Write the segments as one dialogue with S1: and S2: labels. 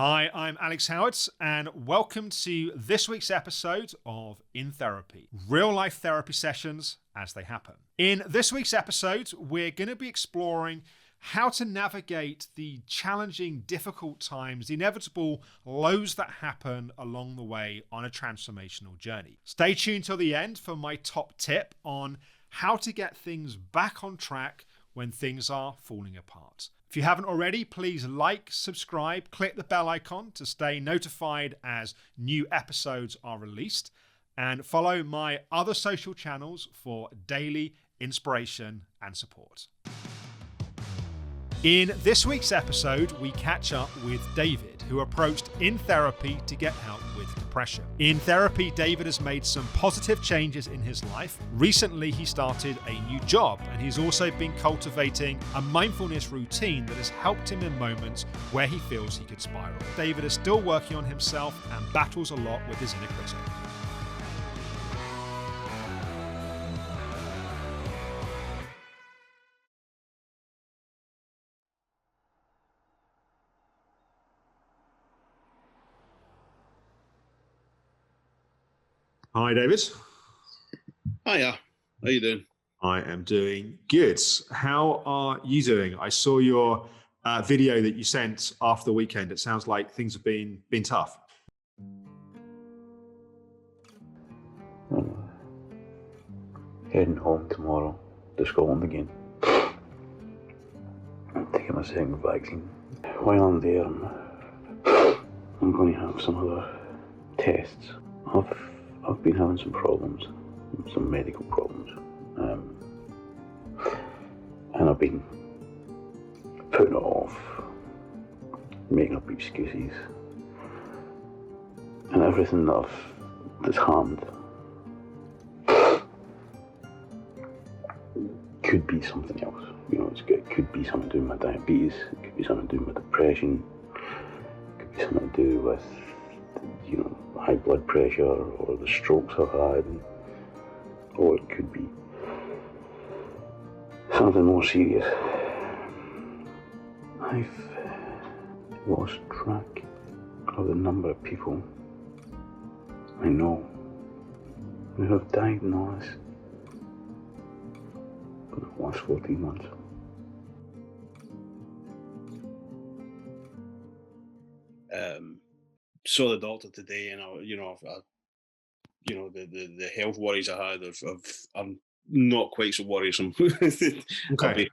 S1: Hi, I'm Alex Howards, and welcome to this week's episode of In Therapy, real-life therapy sessions as they happen. In this week's episode, we're going to be exploring how to navigate the challenging, difficult times, the inevitable lows that happen along the way on a transformational journey. Stay tuned till the end for my top tip on how to get things back on track when things are falling apart. If you haven't already, please like, subscribe, click the bell icon to stay notified as new episodes are released, and follow my other social channels for daily inspiration and support. In this week's episode, we catch up with David, who approached In Therapy to get help with depression. In Therapy, David has made some positive changes in his life. Recently, he started a new job, and he's also been cultivating a mindfulness routine that has helped him in moments where he feels he could spiral. David is still working on himself and battles a lot with his inner critic. Hi, David.
S2: Hiya. How you doing?
S1: I am doing good. How are you doing? I saw your video that you sent after the weekend. It sounds like things have been tough.
S3: Heading home tomorrow to Scotland again. I'm taking my second vaccine. While I'm there, I'm going to have some other tests. I've been having some problems, some medical problems, and I've been putting it off, making up excuses, and everything that's happened could be something else. You know, it could be something to do with my diabetes, it could be something to do with my depression, it could be something to do with, high blood pressure or the strokes I've had, or it could be something more serious. I've lost track of the number of people I know who have died in the last 14 months.
S2: Saw the doctor today, and the health worries I had, I'm not quite so worrisome.
S1: Okay.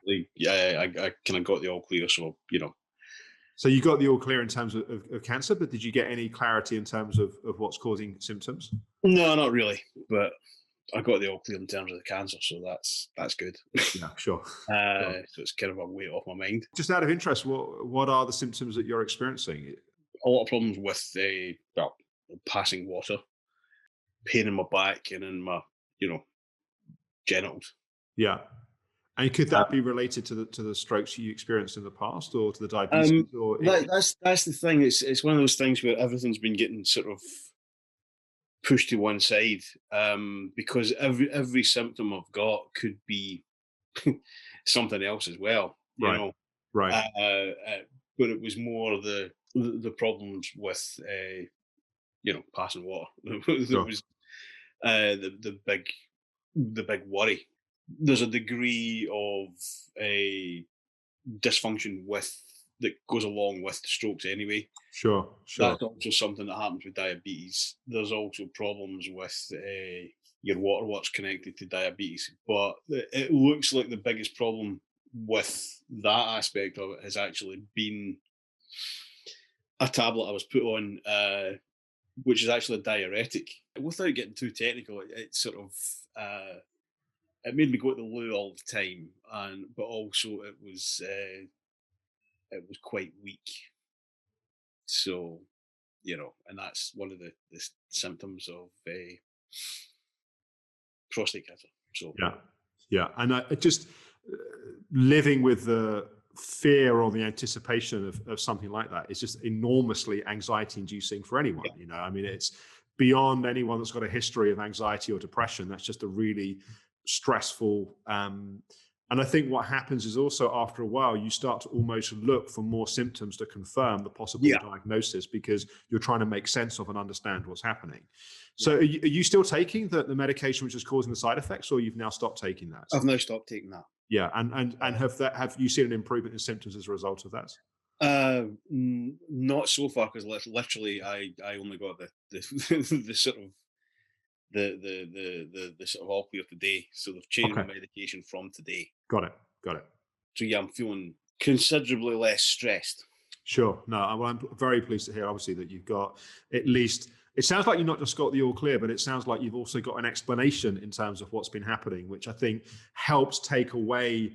S2: I kind of got the all clear, so
S1: So you got the all clear in terms of cancer, but did you get any clarity in terms of what's causing symptoms?
S2: No, not really, but I got the all clear in terms of the cancer, so that's good.
S1: Yeah, sure.
S2: So it's kind of a weight off my mind.
S1: Just out of interest, what are the symptoms that you're experiencing?
S2: A lot of problems with passing water, pain in my back and in my genitals.
S1: Yeah. And could that be related to the strokes you experienced in the past, or to the diabetes?
S2: That's the thing. It's one of those things where everything's been getting sort of pushed to one side, because every symptom I've got could be something else as well.
S1: Right.
S2: But it was more the problems with passing water. That was the big worry. There's a degree of a dysfunction that goes along with strokes anyway.
S1: Sure.
S2: That's also something that happens with diabetes. There's also problems with your waterworks connected to diabetes, but it looks like the biggest problem with that aspect of it has actually been a tablet I was put on, which is actually a diuretic. Without getting too technical, it sort of it made me go to the loo all the time, but also it was quite weak. So, and that's one of the symptoms of prostate cancer. So
S1: yeah, and I just living with the fear or the anticipation of something like that is just enormously anxiety inducing for anyone.
S2: Yeah.
S1: I mean, it's beyond anyone that's got a history of anxiety or depression. That's just a really stressful And I think what happens is also after a while, you start to almost look for more symptoms to confirm the possible diagnosis, because you're trying to make sense of and understand what's happening. So are you still taking the medication which is causing the side effects, or you've now stopped taking that?
S2: I've now stopped taking that.
S1: Yeah. And have you seen an improvement in symptoms as a result of that?
S2: Not so far, because literally I only got the the sort of the sort of all clear today. So they've changed my medication from today.
S1: Got it.
S2: So yeah, I'm feeling considerably less stressed.
S1: Sure. No, I'm very pleased to hear, obviously, that you've got at least, it sounds like you've not just got the all clear, but it sounds like you've also got an explanation in terms of what's been happening, which I think helps take away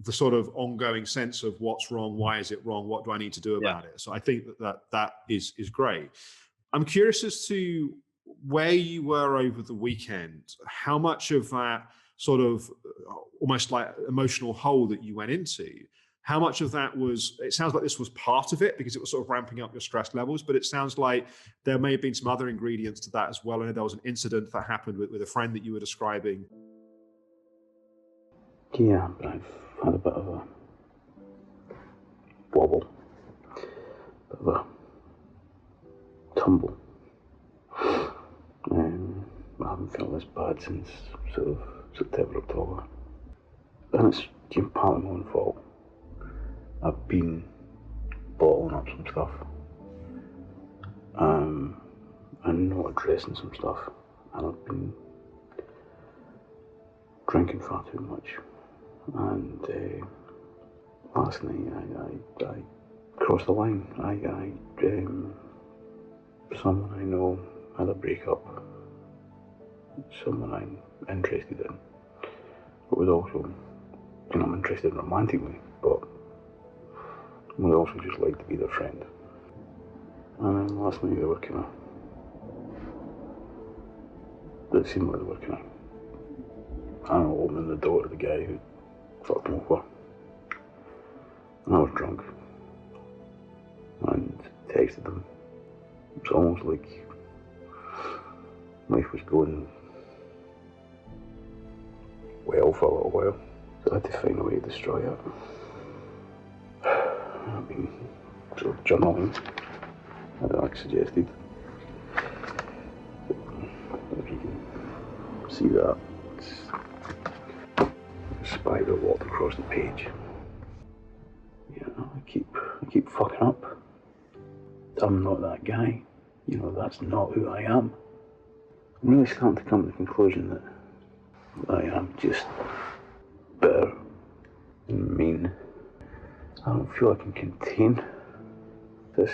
S1: the sort of ongoing sense of what's wrong, why is it wrong, what do I need to do about it? So I think that is great. I'm curious as to where you were over the weekend. How much of that sort of almost like emotional hole that you went into, how much of that was, it sounds like this was part of it because it was sort of ramping up your stress levels, but it sounds like there may have been some other ingredients to that as well. I know there was an incident that happened with a friend that you were describing.
S3: Yeah, I've had a bit of a wobble, bit of a tumble. I haven't felt this bad since sort of September, October. And it's partly my own fault. I've been bottling up some stuff and not addressing some stuff, and I've been drinking far too much. And last night I crossed the line. Someone I know had a breakup. Someone I'm interested in, but was also, I'm interested romantically, but would also just like to be their friend. And then last night it seemed like they were kind of, opening the door to the guy who fucked me over. And I was drunk and texted them. It's almost like life was going well for a little while, so I had to find a way to destroy it. I've been sort of journaling, as Alex suggested. If you can see that, it's a spider walked across the page. Yeah, I keep fucking up. I'm not that guy. That's not who I am. I'm really starting to come to the conclusion that I am just bitter and mean. I don't feel I can contain this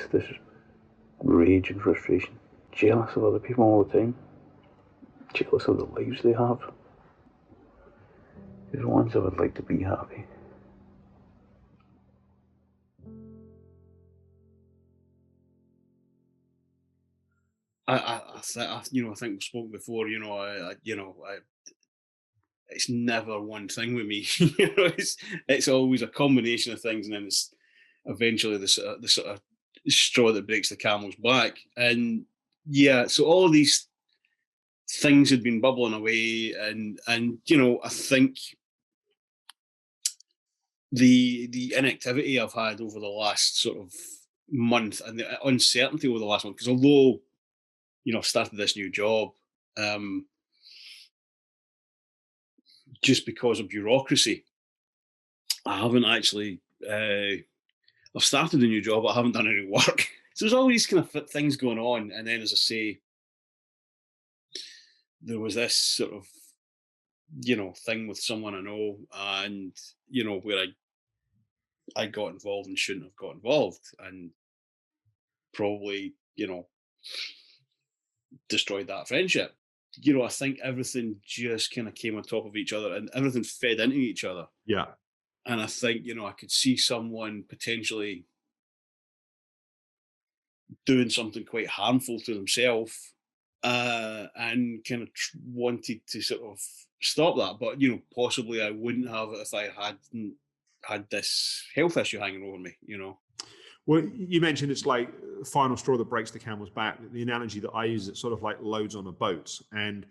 S3: rage and frustration. Jealous of other people all the time. Jealous of the lives they have. Because once I would like to be happy.
S2: I think we've spoken before. It's never one thing with me. It's always a combination of things, and then it's eventually the sort of straw that breaks the camel's back. And yeah, so all of these things had been bubbling away, and I think the inactivity I've had over the last sort of month and the uncertainty over the last month, because although I've started this new job, just because of bureaucracy, I haven't actually. I've started a new job, but I haven't done any work. So there's all these kind of things going on, and then, as I say, there was this sort of thing with someone I know, and where I got involved and shouldn't have got involved, and probably destroyed that friendship. I think everything just kind of came on top of each other, and everything fed into each other.
S1: Yeah.
S2: And I think, I could see someone potentially doing something quite harmful to themselves, and kind of wanted to sort of stop that. But, possibly I wouldn't have if I hadn't had this health issue hanging over me,
S1: Well, you mentioned it's like final straw that breaks the camel's back. The analogy that I use, it's sort of like loads on a boat. And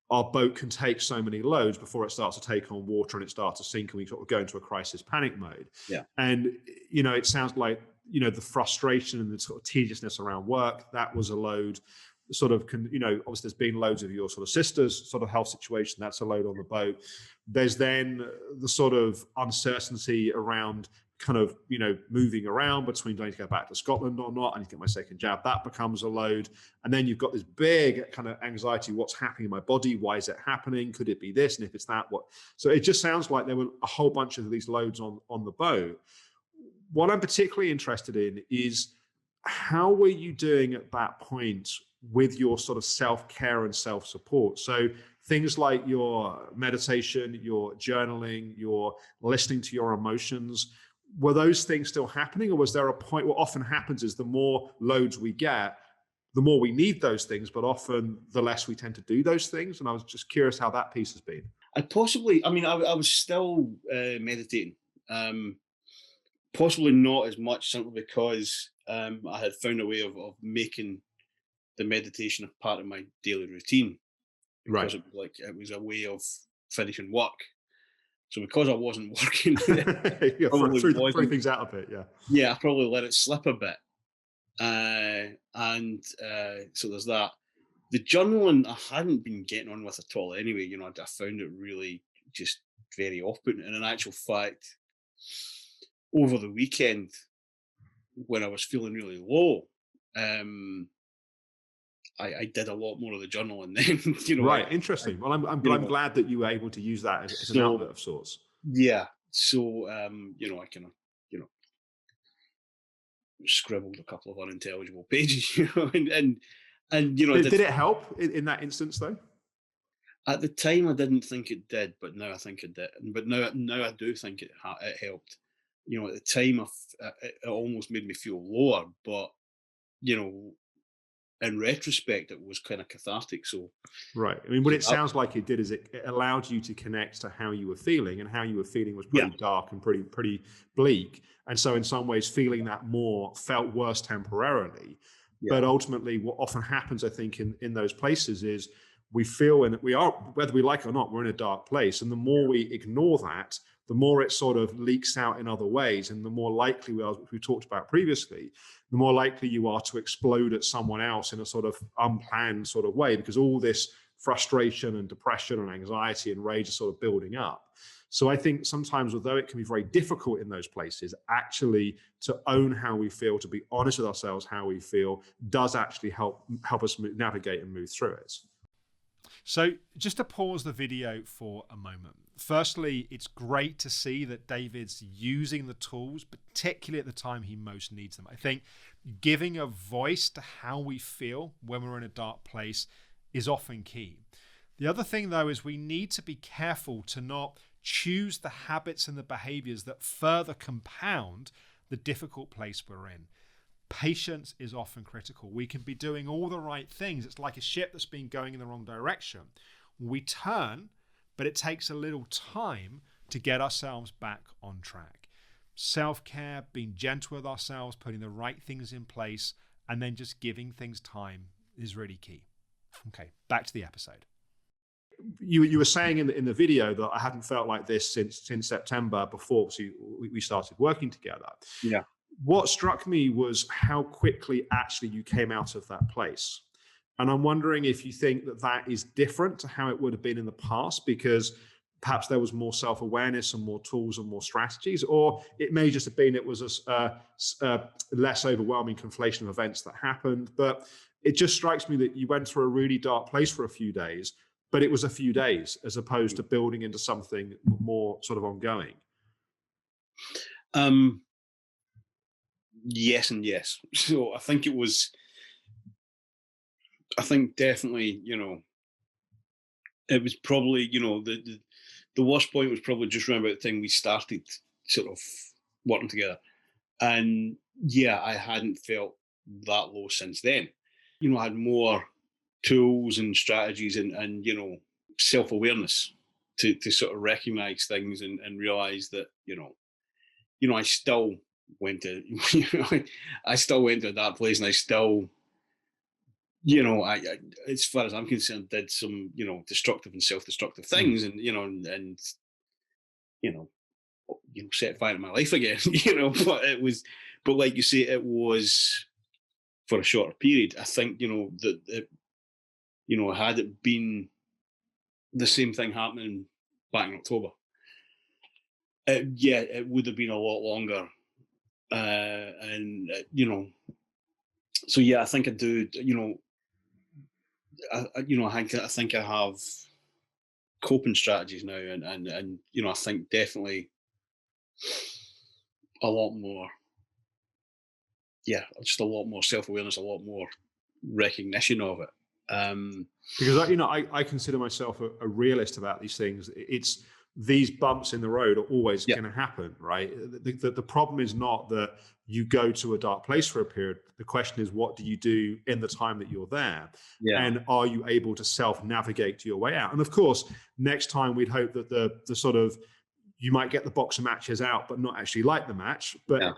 S1: our boat can take so many loads before it starts to take on water and it starts to sink and we sort of go into a crisis panic mode.
S2: Yeah.
S1: And, it sounds like, the frustration and the sort of tediousness around work, that was a load. Sort of, obviously there's been loads of your sort of sister's sort of health situation. That's a load on the boat. There's then the sort of uncertainty around kind of, moving around between do I need to go back to Scotland or not? I need to get my second jab. That becomes a load. And then you've got this big kind of anxiety. What's happening in my body? Why is it happening? Could it be this? And if it's that, what? So it just sounds like there were a whole bunch of these loads on the boat. What I'm particularly interested in is how were you doing at that point with your sort of self-care and self-support? So things like your meditation, your journaling, your listening to your emotions, were those things still happening? Or was there a point? What often happens is the more loads we get, the more we need those things, but often the less we tend to do those things. And I was just curious how that piece has been.
S2: I was still meditating. Possibly not as much, simply because I had found a way of making the meditation a part of my daily routine, because
S1: Right.
S2: it was a way of finishing work. So because I wasn't working,
S1: Yeah,
S2: probably
S1: throw
S2: wasn't.
S1: things out a bit. Yeah.
S2: Yeah, I probably let it slip a bit, so there's that. The journaling I hadn't been getting on with at all anyway. I found it really just very off-putting. And in actual fact, over the weekend, when I was feeling really low, um, I did a lot more of the journaling then.
S1: Right. Interesting. Well, I'm glad that you were able to use that as an
S2: So
S1: outlet of sorts.
S2: yeah, so I kind of you know scribbled a couple of unintelligible pages, and I
S1: Did
S2: did.
S1: it help in that instance though?
S2: At the time, I didn't think it did, but now I think it did. But now I do think it helped. At the time, it almost made me feel lower, but you know, in retrospect, it was kind of cathartic. So,
S1: Right. I mean, what it
S2: that,
S1: sounds like it did is it allowed you to connect to how you were feeling, and how you were feeling was
S2: yeah,
S1: pretty dark and pretty bleak. And so in some ways feeling that more felt worse temporarily.
S2: yeah,
S1: But ultimately what often happens, I think, in those places is we feel, and we are, whether we like it or not, we're in a dark place. And the more we ignore that, the more it sort of leaks out in other ways. And the more likely we are, which we talked about previously, the more likely you are to explode at someone else in a sort of unplanned sort of way, because all this frustration and depression and anxiety and rage are sort of building up. So I think sometimes, although it can be very difficult in those places, actually to own how we feel, to be honest with ourselves how we feel, does actually help us navigate and move through it. So just to pause the video for a moment. Firstly, it's great to see that David's using the tools, particularly at the time he most needs them. I think giving a voice to how we feel when we're in a dark place is often key. The other thing, though, is we need to be careful to not choose the habits and the behaviors that further compound the difficult place we're in. Patience is often critical. We can be doing all the right things. It's like a ship that's been going in the wrong direction. We turn, but it takes a little time to get ourselves back on track. Self-care, being gentle with ourselves, putting the right things in place, and then just giving things time is really key. Okay, back to the episode. You were saying in the video that I hadn't felt like this since September, before we started working together.
S2: yeah.
S1: What struck me was how quickly actually you came out of that place. And I'm wondering if you think that is different to how it would have been in the past, because perhaps there was more self-awareness and more tools and more strategies, or it may just have been it was a less overwhelming conflation of events that happened. But it just strikes me that you went through a really dark place for a few days, but it was a few days as opposed to building into something more sort of ongoing.
S2: Yes and yes. So I think definitely, it was probably, the worst point was probably just around about the time we started sort of working together. And yeah, I hadn't felt that low since then. I had more tools and strategies and self-awareness to sort of recognize things and realize that, I still went to, I still went to that place, and I still, I, as far as I'm concerned, did some, destructive and self-destructive things, and you know, set fire to my life again, but like you say, it was for a shorter period. I think, that had it been the same thing happening back in October, it would have been a lot longer. And so yeah, I think I do. I think I have coping strategies now, and I think definitely a lot more. Yeah, just a lot more self-awareness, a lot more recognition of it.
S1: Because I consider myself a realist about these things. It's these bumps in the road are always going to happen, right? The problem is not that you go to a dark place for a period. The question is, what do you do in the time that you're there?
S2: Yeah.
S1: And are you able to self-navigate your way out? And of course, next time we'd hope that the sort of, you might get the boxer matches out, but not actually like the match. But,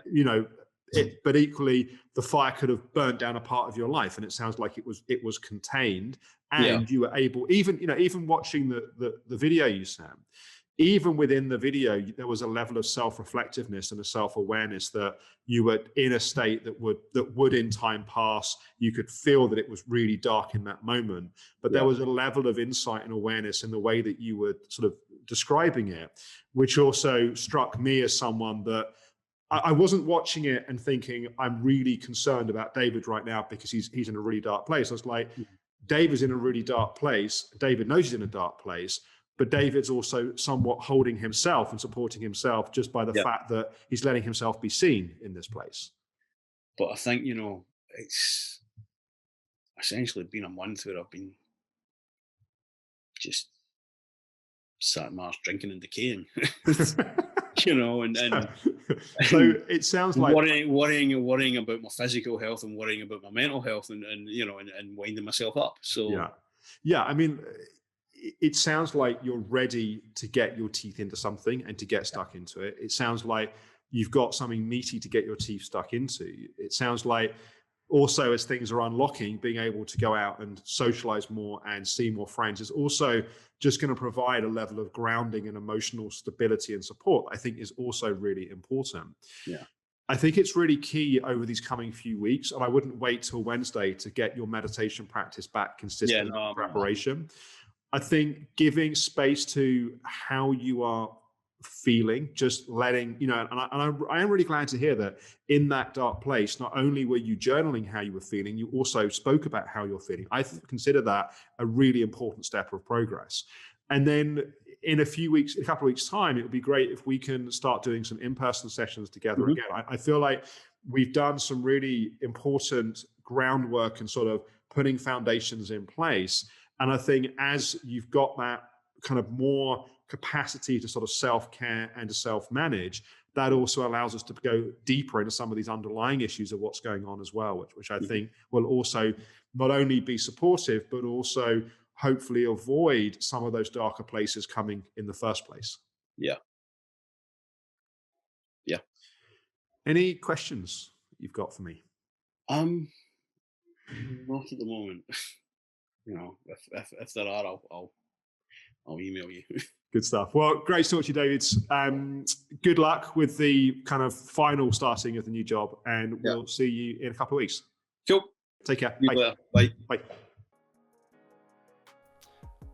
S1: but equally, the fire could have burnt down a part of your life, and it sounds like it was contained, and you were able, even watching the video you sent, even within the video, there was a level of self-reflectiveness and a self-awareness that you were in a state that would in time pass. You could feel that it was really dark in that moment, but there was a level of insight and awareness in the way that you were sort of describing it, which also struck me as someone that I wasn't watching it and thinking, I'm really concerned about David right now because he's in a really dark place. I was like, David's in a really dark place. David knows he's in a dark place, but David's also somewhat holding himself and supporting himself just by the fact that he's letting himself be seen in this place.
S2: But I think, it's essentially been a month where I've been just sat in Mars drinking and decaying. And
S1: so it sounds like
S2: worrying about my physical health and worrying about my mental health and winding myself up. So
S1: I mean, it sounds like you're ready to get your teeth into something and to get stuck into it. It sounds like you've got something meaty to get your teeth stuck into. It sounds like also, as things are unlocking, being able to go out and socialize more and see more friends is also just going to provide a level of grounding and emotional stability and support, I think is also really important.
S2: Yeah.
S1: I think it's really key over these coming few weeks, and I wouldn't wait till Wednesday to get your meditation practice back consistent in preparation. I think giving space to how you are feeling, just letting, and I am really glad to hear that in that dark place, not only were you journaling how you were feeling, you also spoke about how you're feeling. I consider that a really important step of progress. And then in a couple of weeks time, it would be great if we can start doing some in-person sessions together again. I feel like we've done some really important groundwork and sort of putting foundations in place. And I think as you've got that kind of more capacity to sort of self-care and to self-manage, that also allows us to go deeper into some of these underlying issues of what's going on as well, which I think will also not only be supportive, but also hopefully avoid some of those darker places coming in the first place.
S2: Yeah. Yeah.
S1: Any questions you've got for me?
S2: Not at the moment. If there are, I'll email you.
S1: Good stuff. Well, great to talk to you, David. Good luck with the kind of final starting of the new job, and we'll see you in a couple of weeks.
S2: Cool.
S1: Take care.
S2: Bye.
S1: Bye.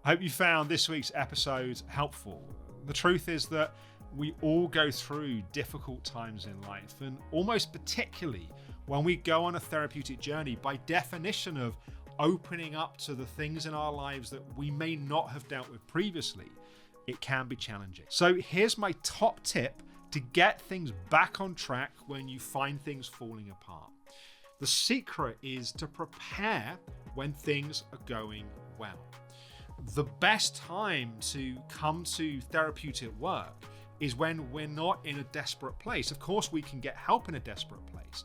S1: I hope you found this week's episode helpful. The truth is that we all go through difficult times in life, and almost particularly when we go on a therapeutic journey, by definition of opening up to the things in our lives that we may not have dealt with previously, it can be challenging. So here's my top tip to get things back on track when you find things falling apart. The secret is to prepare when things are going well. The best time to come to therapeutic work is when we're not in a desperate place. Of course, we can get help in a desperate place,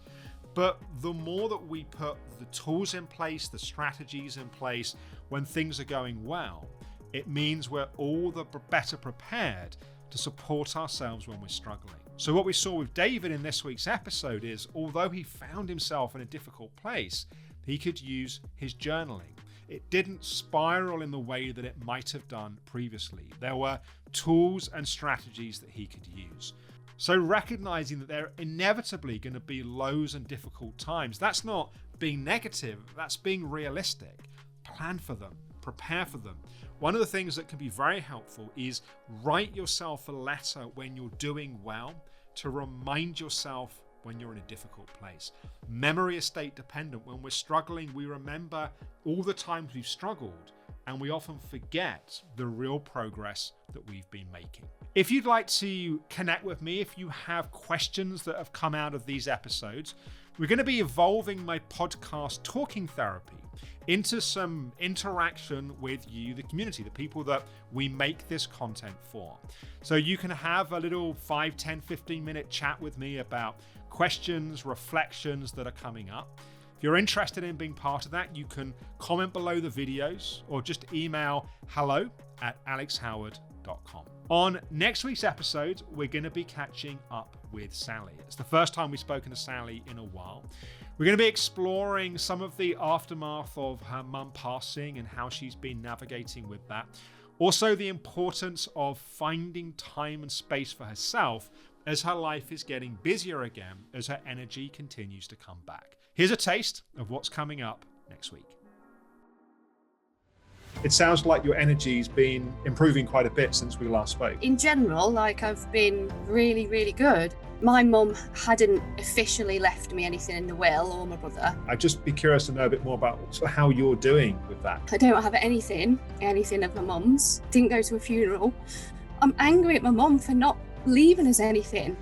S1: but the more that we put the tools in place, the strategies in place when things are going well, it means we're all the better prepared to support ourselves when we're struggling. So what we saw with David in this week's episode is, although he found himself in a difficult place, he could use his journaling. It didn't spiral in the way that it might have done previously. There were tools and strategies that he could use. So recognizing that there are inevitably going to be lows and difficult times, that's not being negative, that's being realistic. Plan for them, prepare for them. One of the things that can be very helpful is write yourself a letter when you're doing well to remind yourself when you're in a difficult place. Memory is state dependent. When we're struggling, we remember all the times we've struggled, and we often forget the real progress that we've been making. If you'd like to connect with me, if you have questions that have come out of these episodes, we're going to be evolving my podcast Talking Therapy into some interaction with you, the community, the people that we make this content for. So you can have a little 5, 10, 15-minute chat with me about questions, reflections that are coming up. If you're interested in being part of that, you can comment below the videos or just email hello@alexhoward.com. On next week's episode, we're going to be catching up with Sally. It's the first time we've spoken to Sally in a while. We're going to be exploring some of the aftermath of her mum passing and how she's been navigating with that. Also, the importance of finding time and space for herself as her life is getting busier again, as her energy continues to come back. Here's a taste of what's coming up next week. It sounds like your energy's been improving quite a bit since we last spoke.
S4: In general, I've been really, really good. My mum hadn't officially left me anything in the will, or my brother.
S1: I'd just be curious to know a bit more about how you're doing with that.
S4: I don't have anything of my mum's. Didn't go to a funeral. I'm angry at my mum for not leaving us anything.